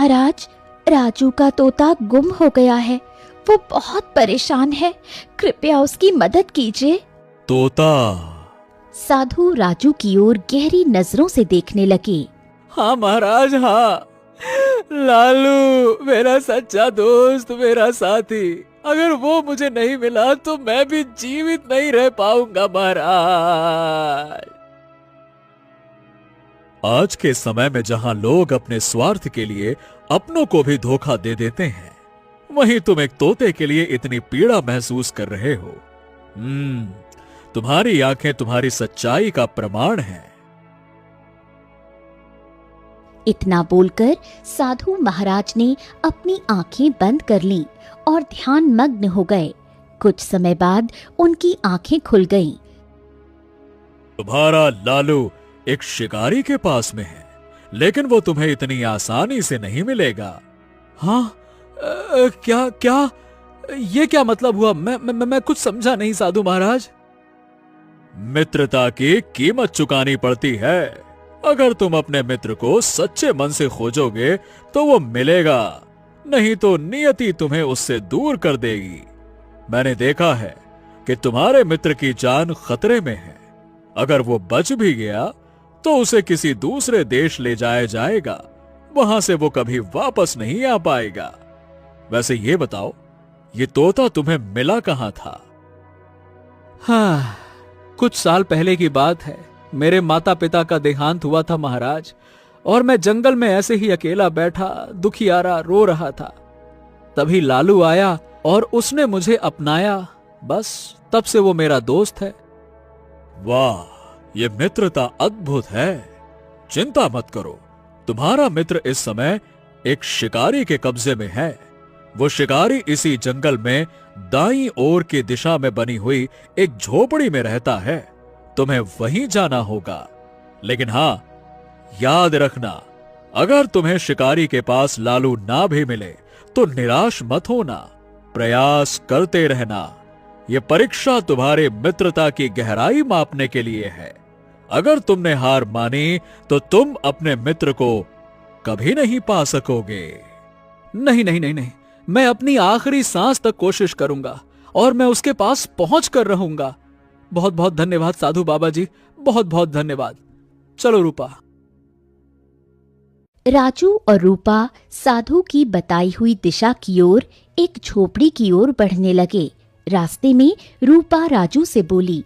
महाराज, राजू का तोता गुम हो गया है। वो बहुत परेशान है, कृपया उसकी मदद कीजिए। तोता? साधु राजू की ओर गहरी नजरों से देखने लगे। हाँ महाराज, हाँ। लालू मेरा सच्चा दोस्त, मेरा साथी, अगर वो मुझे नहीं मिला तो मैं भी जीवित नहीं रह पाऊंगा महाराज। आज के समय में जहां लोग अपने स्वार्थ के लिए अपनों को भी धोखा दे देते हैं, वहीं तुम एक तोते के लिए इतनी पीड़ा महसूस कर रहे हो। तुम्हारी आंखें तुम्हारी सच्चाई का प्रमाण हैं। इतना बोलकर साधु महाराज ने अपनी आंखें बंद कर लीं और ध्यान मग्न हो गए। कुछ समय बाद उनकी आंखें खुल गईं। तुम्हारा लालू एक शिकारी के पास में है, लेकिन वो तुम्हें इतनी आसानी से नहीं मिलेगा। हाँ? क्या ये क्या मतलब हुआ? मैं कुछ समझा नहीं साधु महाराज। मित्रता की कीमत चुकानी पड़ती है। अगर तुम अपने मित्र को सच्चे मन से खोजोगे तो वो मिलेगा, नहीं तो नियति तुम्हें उससे दूर कर देगी। मैंने देखा है कि तुम्हारे मित्र की जान खतरे में है। अगर वो बच भी गया तो उसे किसी दूसरे देश ले जाया जाएगा, वहां से वो कभी वापस नहीं आ पाएगा। वैसे ये बताओ, ये तोता तुम्हें मिला कहां था? हाँ, कुछ साल पहले की बात है। मेरे माता पिता का देहांत हुआ था महाराज, और मैं जंगल में ऐसे ही अकेला बैठा दुखियारा रो रहा था। तभी लालू आया और उसने मुझे अपनाया। बस तब से वो मेरा दोस्त है। वाह, ये मित्रता अद्भुत है। चिंता मत करो, तुम्हारा मित्र इस समय एक शिकारी के कब्जे में है। वो शिकारी इसी जंगल में दाईं ओर की दिशा में बनी हुई एक झोपड़ी में रहता है। तुम्हें वहीं जाना होगा। लेकिन हां, याद रखना, अगर तुम्हें शिकारी के पास लालू ना भी मिले तो निराश मत होना, प्रयास करते रहना। यह परीक्षा तुम्हारे मित्रता की गहराई मापने के लिए है। अगर तुमने हार मानी तो तुम अपने मित्र को कभी नहीं पा सकोगे। नहीं नहीं नहीं नहीं, मैं अपनी आखिरी सांस तक कोशिश करूंगा और मैं उसके पास पहुंच कर रहूंगा। बहुत बहुत धन्यवाद साधु बाबा जी, बहुत बहुत धन्यवाद। चलो रूपा। राजू और रूपा साधु की बताई हुई दिशा की ओर एक झोपड़ी की ओर बढ़ने लगे। रास्ते में रूपा राजू से बोली,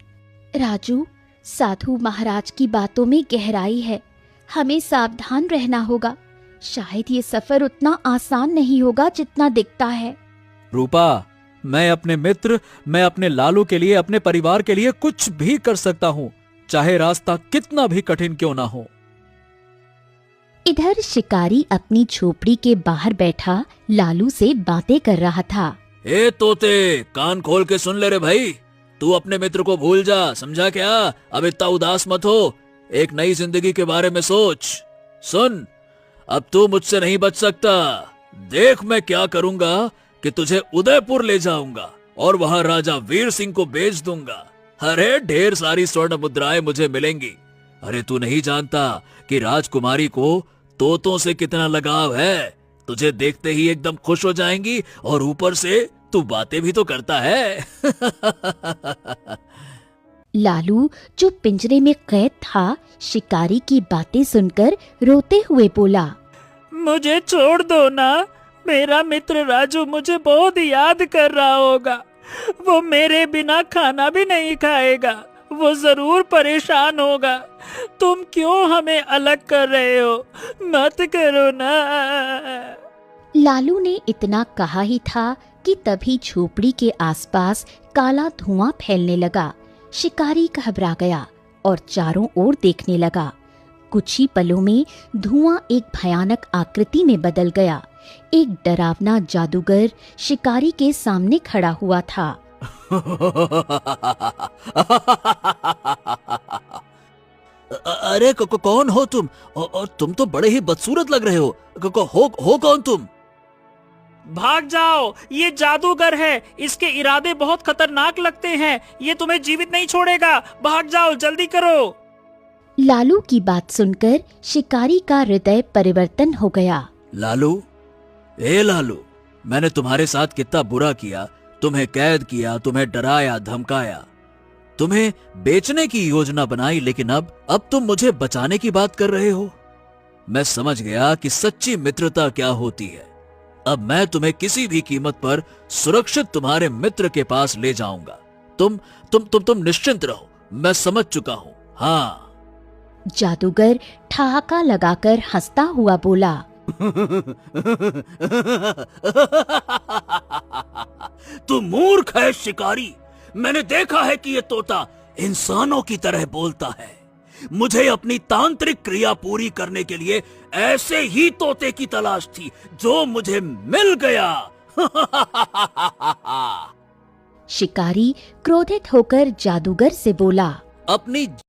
राजू, साधु महाराज की बातों में गहराई है, हमें सावधान रहना होगा। शायद ये सफर उतना आसान नहीं होगा जितना दिखता है। रूपा, मैं अपने मित्र, मैं अपने लालू के लिए, अपने परिवार के लिए कुछ भी कर सकता हूँ, चाहे रास्ता कितना भी कठिन क्यों ना हो। इधर शिकारी अपनी झोपड़ी के बाहर बैठा लालू से बातें कर रहा था। ए तोते, कान खोल के सुन ले रे भाई। तू अपने मित्र को भूल जा, समझा क्या? अब इतना उदास मत हो, एक नई जिंदगी के बारे में सोच। सुन, अब तू मुझसे नहीं बच सकता। देख मैं क्या करूंगा कि तुझे उदयपुर ले जाऊंगा और वहां राजा वीर सिंह को बेच दूंगा। अरे ढेर सारी स्वर्ण मुद्राएं मुझे मिलेंगी। अरे तू नहीं जानता कि राजकुमारी को तोतों से कितना लगाव है। तुझे देखते ही एकदम खुश हो जाएंगी और ऊपर से तू बातें भी तो करता है। लालू, जो पिंजरे में कैद था, शिकारी की बातें सुनकर रोते हुए बोला, मुझे छोड़ दो ना, मेरा मित्र राजू मुझे बहुत याद कर रहा होगा। वो मेरे बिना खाना भी नहीं खाएगा, वो जरूर परेशान होगा। तुम क्यों हमें अलग कर रहे हो? मत करो ना। लालू ने इतना कहा ही था कि तभी झोपड़ी के आसपास काला धुआं फैलने लगा। शिकारी घबरा गया और चारों ओर देखने लगा। कुछ ही पलों में धुआं एक भयानक आकृति में बदल गया। एक डरावना जादूगर शिकारी के सामने खड़ा हुआ था। अरे कौन हो तुम? और तुम तो बड़े ही बदसूरत लग रहे हो। हो कौन तुम? भाग जाओ, ये जादूगर है, इसके इरादे बहुत खतरनाक लगते हैं, ये तुम्हें जीवित नहीं छोड़ेगा। भाग जाओ, जल्दी करो। लालू की बात सुनकर शिकारी का हृदय परिवर्तन हो गया। लालू, ए लालू, मैंने तुम्हारे साथ कितना बुरा किया, तुम्हें कैद किया, तुम्हें डराया धमकाया, तुम्हें बेचने की योजना बनाई, लेकिन अब तुम मुझे बचाने की बात कर रहे हो। मैं समझ गया कि सच्ची मित्रता क्या होती है। अब मैं तुम्हें किसी भी कीमत पर सुरक्षित तुम्हारे मित्र के पास ले जाऊंगा। तुम निश्चिंत रहो, मैं समझ चुका हूं। हाँ। जादूगर ठहाका लगाकर हंसता हुआ बोला, तू मूर्ख है शिकारी। मैंने देखा है कि ये तोता इंसानों की तरह बोलता है। मुझे अपनी तांत्रिक क्रिया पूरी करने के लिए ऐसे ही तोते की तलाश थी, जो मुझे मिल गया। शिकारी क्रोधित होकर जादूगर से बोला, अपनी